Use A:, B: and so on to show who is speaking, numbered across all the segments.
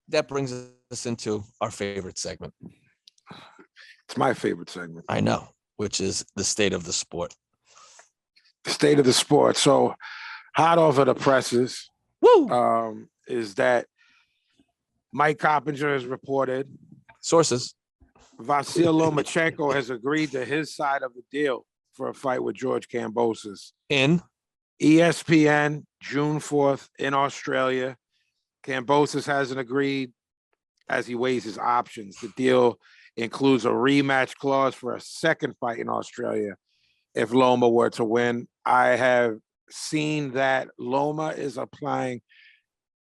A: that brings us into our favorite segment.
B: It's my favorite segment.
A: I know, which is the state of the sport.
B: State of the sport. So hot off of the presses, is that Mike Coppinger has reported
A: sources
B: Vasyl Lomachenko has agreed to his side of the deal for a fight with George Kambosos
A: in
B: ESPN June 4th in Australia. Kambosos hasn't agreed as he weighs his options. The deal includes a rematch clause for a second fight in Australia if Loma were to win. I have seen that Loma is applying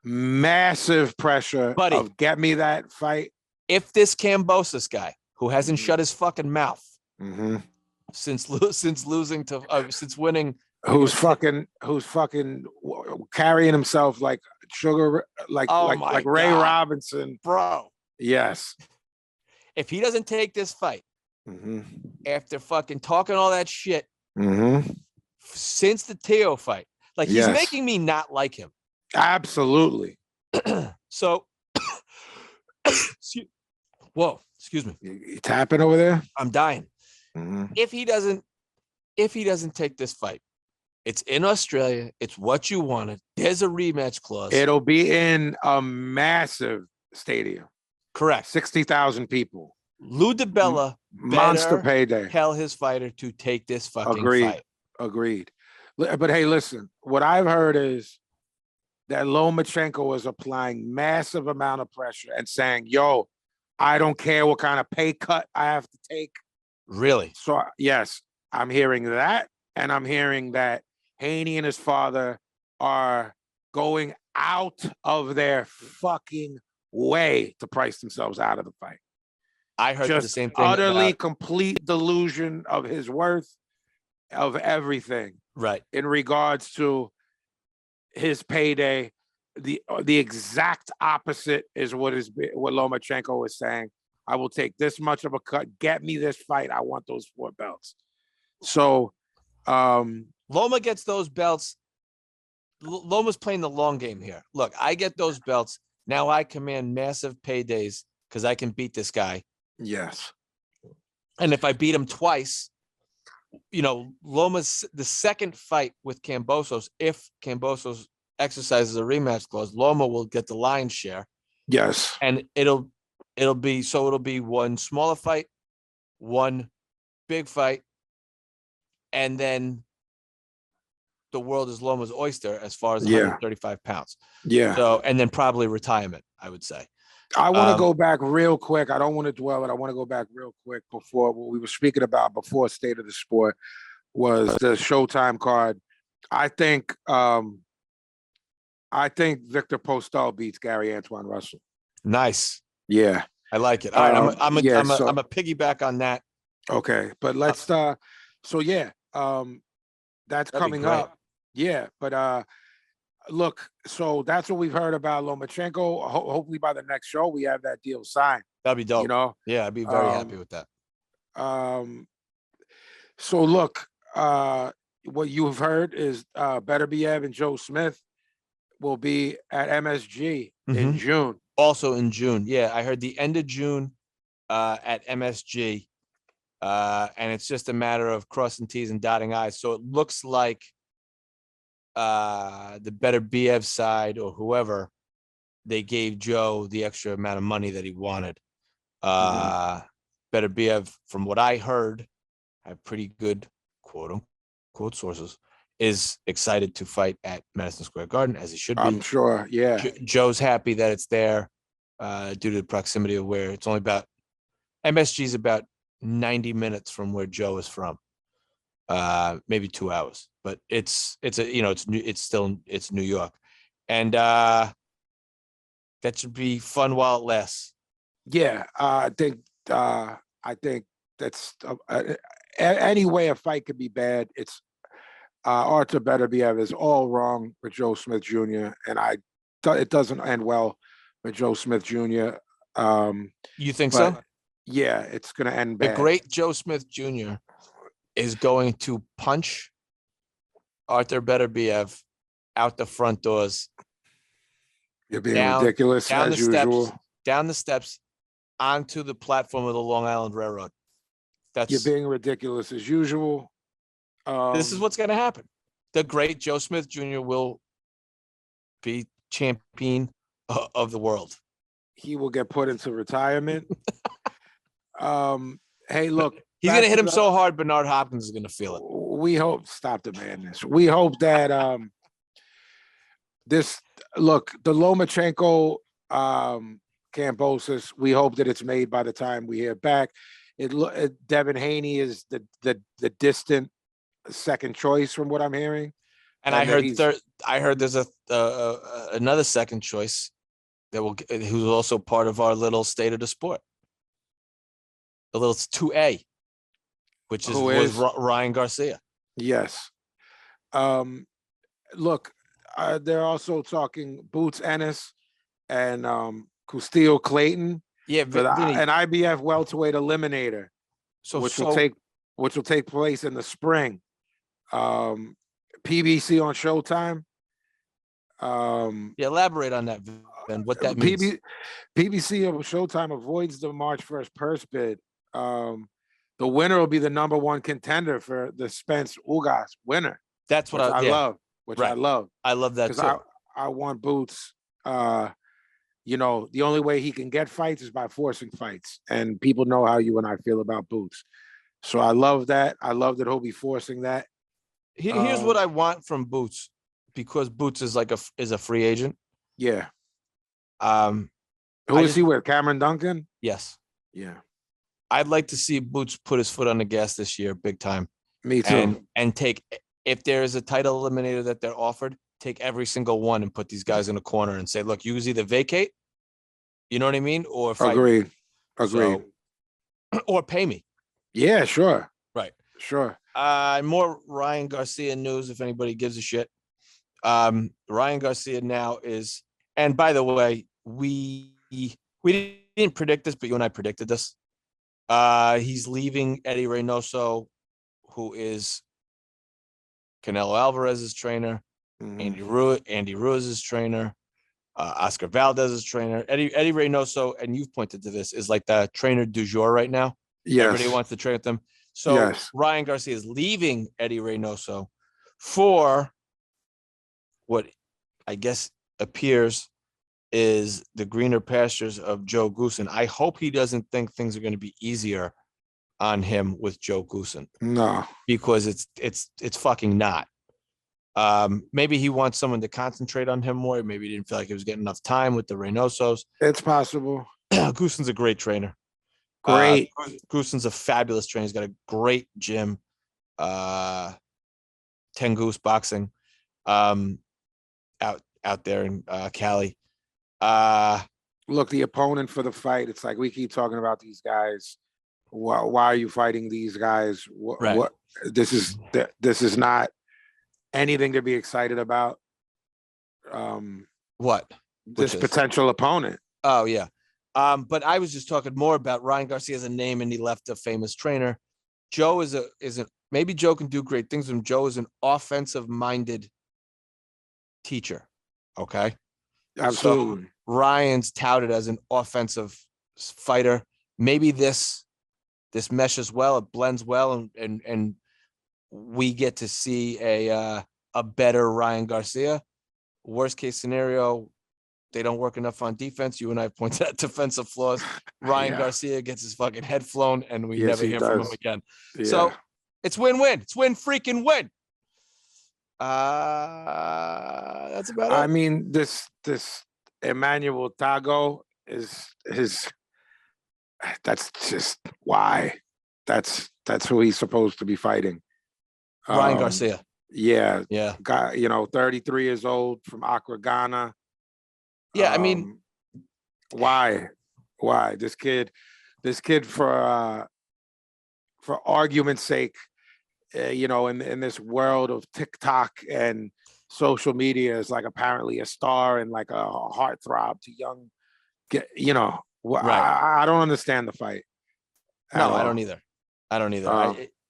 B: massive pressure of get me that fight.
A: If this Kambosos guy who hasn't shut his fucking mouth since winning,
B: who's fucking carrying himself like sugar, like Ray Robinson,
A: bro.
B: Yes.
A: If he doesn't take this fight after fucking talking all that shit since the Teo fight, like he's making me not like him.
B: Absolutely.
A: So, whoa, excuse me.
B: You tapping over there?
A: I'm dying. If he doesn't take this fight, it's in Australia. It's what you wanted. There's a rematch clause.
B: It'll be in a massive stadium.
A: Correct.
B: 60,000 people.
A: Lou DiBella
B: monster payday.
A: Tell his fighter to take this fucking fight.
B: Agreed. But hey, listen, what I've heard is that Lomachenko is applying massive amount of pressure and saying, yo, I don't care what kind of pay cut I have to take.
A: Really?
B: So, yes, I'm hearing that. And I'm hearing that Haney and his father are going out of their fucking way to price themselves out of the fight.
A: I heard the same thing.
B: Utterly complete delusion of his worth, of everything.
A: Right.
B: In regards to his payday, the exact opposite is what Lomachenko is saying. I will take this much of a cut. Get me this fight. I want those 4 belts. So
A: Loma gets those belts. Loma's playing the long game here. Look, I get those belts. Now I command massive paydays because I can beat this guy.
B: Yes.
A: And if I beat him twice, Loma's the second fight with Kambosos. If Kambosos exercises a rematch clause, Loma will get the lion's share.
B: Yes.
A: And it'll be one smaller fight, one big fight, and then the world is Loma's oyster as far as 135 pounds.
B: Yeah.
A: So, and then probably retirement, I would say.
B: I want to go back real quick. I don't want to dwell it. I want to go back real quick before what we were speaking about before State of the Sport was the Showtime card. I think Victor Postol beats Gary Antoine Russell.
A: Nice.
B: Yeah.
A: I like it. All right. I'm a piggyback on that.
B: Okay. But let's that's coming up. Yeah. But look, so that's what we've heard about Lomachenko. Hopefully by the next show we have that deal signed.
A: That'd be dope. Yeah, I'd be very happy with that.
B: So look, what you've heard is Beterbiev and Joe Smith will be at MSG in June.
A: Also in June. Yeah, I heard the end of June at MSG. And it's just a matter of crossing T's and dotting I's. So it looks like the Beterbiev side or whoever, they gave Joe the extra amount of money that he wanted. Beterbiev, from what I heard, I have pretty good quote unquote sources, is excited to fight at Madison Square Garden, as he should be.
B: I'm sure. Yeah.
A: Joe's happy that it's there due to the proximity of where it's only about MSG is about 90 minutes from where Joe is from. Maybe 2 hours, but it's New York, and that should be fun while it lasts.
B: Yeah, I think that's any way a fight could be bad. It's Artur Beterbiev is all wrong with Joe Smith Jr. and it doesn't end well with Joe Smith Jr.
A: You think so?
B: Yeah, it's going to end bad.
A: The great Joe Smith Jr. is going to punch Artur Beterbiev out the front doors
B: You're being
A: down
B: ridiculous
A: down the
B: as usual.
A: steps, down the steps onto the platform of the Long Island Railroad.
B: You're
A: That's
B: being ridiculous as usual.
A: this is what's going to happen. The great Joe Smith Jr. will be champion of the world.
B: He will get put into retirement. Hey, look,
A: He's going to hit him so hard, Bernard Hopkins is going to feel it.
B: we hope, stop the madness. We hope that the Lomachenko Cambosos, we hope that it's made by the time we hear back. Devin Haney is the distant second choice from what I'm hearing.
A: And I heard there's another second choice who's also part of our little state of the sport. A little 2A, which was Ryan Garcia.
B: Yes. Look, they're also talking Boots Ennis and Castillo Clayton.
A: Yeah,
B: for an IBF welterweight eliminator, which will take place in the spring. PBC on Showtime.
A: Elaborate on that, Ben. What that means?
B: PBC on Showtime avoids the March 1st purse bid. The winner will be the number one contender for the Spence Ugas winner.
A: That's what I
B: love. I love.
A: I love that too.
B: I want Boots. The only way he can get fights is by forcing fights, and people know how you and I feel about Boots. So I love that. I love that he'll be forcing that.
A: Here's what I want from Boots, because Boots is is a free agent.
B: Yeah. Who is he with? Cameron Duncan?
A: Yes.
B: Yeah.
A: I'd like to see Boots put his foot on the gas this year, big time.
B: Me too.
A: And take, if there is a title eliminator that they're offered, take every single one and put these guys in a corner and say, look, you either vacate, you know what I mean? Or fight.
B: Agreed.
A: So, or pay me.
B: Yeah, sure.
A: Right.
B: Sure.
A: More Ryan Garcia news, if anybody gives a shit. Ryan Garcia now is, and by the way, we didn't predict this, but you and I predicted this. He's leaving Eddie Reynoso, who is Canelo Alvarez's trainer, Andy Ruiz's trainer, Oscar Valdez's trainer. Eddie Reynoso, and you've pointed to this, is like the trainer du jour right now.
B: Yes.
A: Everybody wants to train with them. So Ryan Garcia is leaving Eddie Reynoso for what I guess appears is the greener pastures of Joe Goosen. I hope he doesn't think things are going to be easier on him with Joe Goosen.
B: No,
A: because it's fucking not. Maybe he wants someone to concentrate on him more. Maybe he didn't feel like he was getting enough time with the Reynosos.
B: It's possible.
A: Goosen's a great trainer.
B: Great.
A: Goosen's a fabulous trainer. He's got a great gym. 10 Goose Boxing out there in Cali.
B: Look, the opponent for the fight, it's like we keep talking about these guys. Why are you fighting these guys? What this is not anything to be excited about.
A: What?
B: This potential opponent.
A: Oh yeah. But I was just talking more about Ryan Garcia as a name, and he left a famous trainer. Joe is maybe Joe can do great things with him. Joe is an offensive-minded teacher. Okay.
B: Absolutely.
A: So Ryan's touted as an offensive fighter. Maybe this meshes well. It blends well, and we get to see a better Ryan Garcia. Worst case scenario, they don't work enough on defense. You and I pointed out defensive flaws. Ryan Garcia gets his fucking head flown, and we never hear from him again. Yeah. So it's win-win. It's freaking win. That's about it.
B: I mean, this Emmanuel Tago is that's just why. That's who he's supposed to be fighting.
A: Ryan Garcia.
B: Yeah. Guy, 33 years old from Accra, Ghana.
A: Yeah, I mean,
B: why this kid for argument's sake, in this world of TikTok and social media is like apparently a star and like a heartthrob to young, I don't understand the fight.
A: No, I don't either.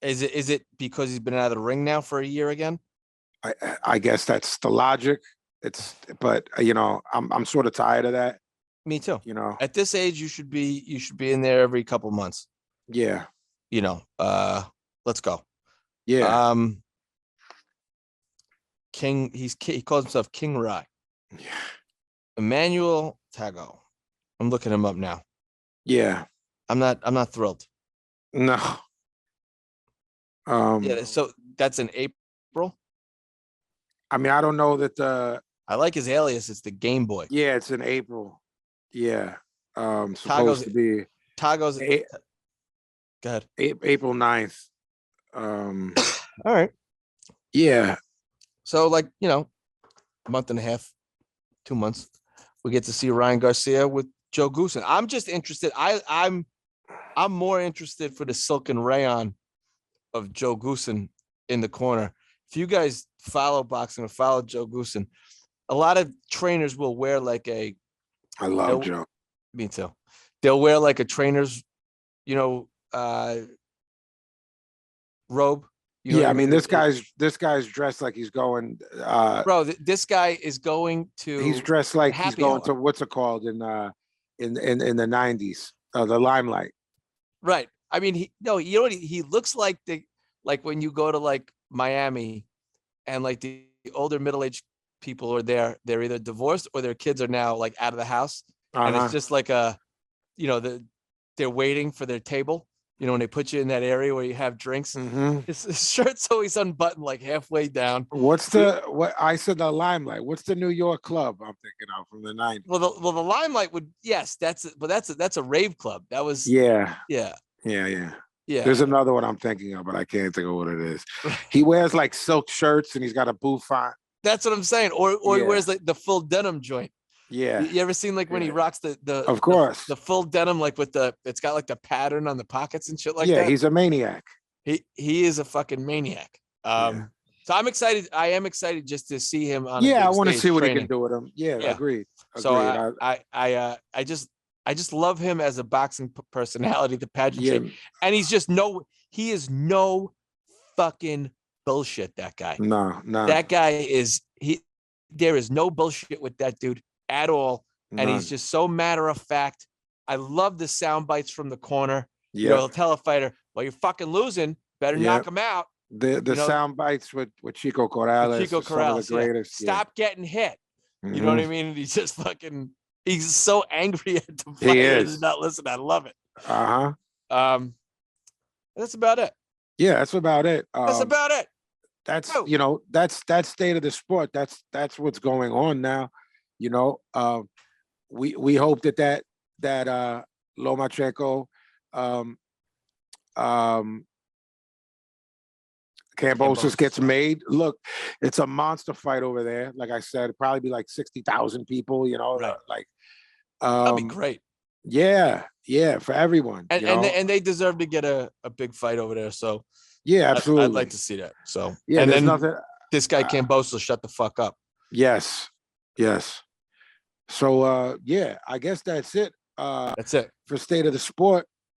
A: Is it because he's been out of the ring now for a year again?
B: I guess that's the logic. but I'm sort of tired of that.
A: Me too.
B: You know.
A: At this age, you should be in there every couple months.
B: Yeah.
A: Let's go.
B: Yeah.
A: King. He calls himself King Rai.
B: Yeah.
A: Emmanuel Tago. I'm looking him up now.
B: Yeah.
A: I'm not thrilled.
B: No.
A: Yeah. So that's in April.
B: I mean, I don't know that
A: I like his alias. It's the Game Boy.
B: Yeah, it's in April. Yeah. Supposed
A: Tago's,
B: to be
A: Tago's. Go ahead.
B: April 9th.
A: All right.
B: Yeah.
A: So a month and a half, 2 months, we get to see Ryan Garcia with Joe Goosen. I'm just interested. I'm more interested for the silk and rayon of Joe Goosen in the corner. If you guys follow boxing or follow Joe Goosen, a lot of trainers will wear
B: I love Joe.
A: Me too. They'll wear a trainer's, robe.
B: I mean, this guy's dressed like he's going.
A: Bro, this guy is going to.
B: He's dressed like he's going to what's it called in the 90s, the Limelight.
A: Right. I mean, he looks like when you go to Miami, and the older middle-aged people are there. They're either divorced or their kids are now out of the house, and it's just they're waiting for their table. When they put you in that area where you have drinks, his shirt's always unbuttoned halfway down.
B: What I said, the Limelight? What's the New York club I'm thinking of from the 90s?
A: Well, the Limelight that's a rave club. That was
B: yeah.
A: Yeah.
B: There's another one I'm thinking of, but I can't think of what it is. He wears silk shirts and he's got a bouffant.
A: That's what I'm saying. Or he wears the full denim joint.
B: Yeah.
A: You ever seen when he rocks the
B: of course
A: the full denim with it's got the pattern on the pockets and shit that?
B: Yeah, he's a maniac.
A: He is a fucking maniac. So I'm excited. I am excited just to see him on.
B: I want to see what he can do with him. Yeah. Agreed.
A: So I just love him as a boxing personality, the pageantry, and he is no fucking bullshit. That guy.
B: No.
A: That guy there is no bullshit with that dude at all. And he's just so matter of fact. I love the sound bites from the corner.
B: Yeah.
A: He'll tell a fighter, well, you're fucking losing. Better knock him out.
B: The sound bites with Chico Corrales.
A: Chico Corrales,
B: the greatest.
A: Stop getting hit. You know what I mean? And he's just he's so angry at the fighter. He's not listening. I love it. That's about it.
B: Yeah, that's about it.
A: That's about it.
B: That's that's state of the sport. That's what's going on now. We hope that Lomachenko Cambosos gets made. Look, it's a monster fight over there. Like I said, probably be 60,000 people,
A: Right.
B: That'd
A: be great.
B: Yeah, for everyone.
A: And they deserve to get a big fight over there. So
B: yeah, absolutely.
A: I'd like to see that. So
B: yeah,
A: and
B: there's
A: then
B: nothing.
A: This guy Cambosos shut the fuck up.
B: Yes. So I guess that's it.
A: That's it
B: for State of the Sport.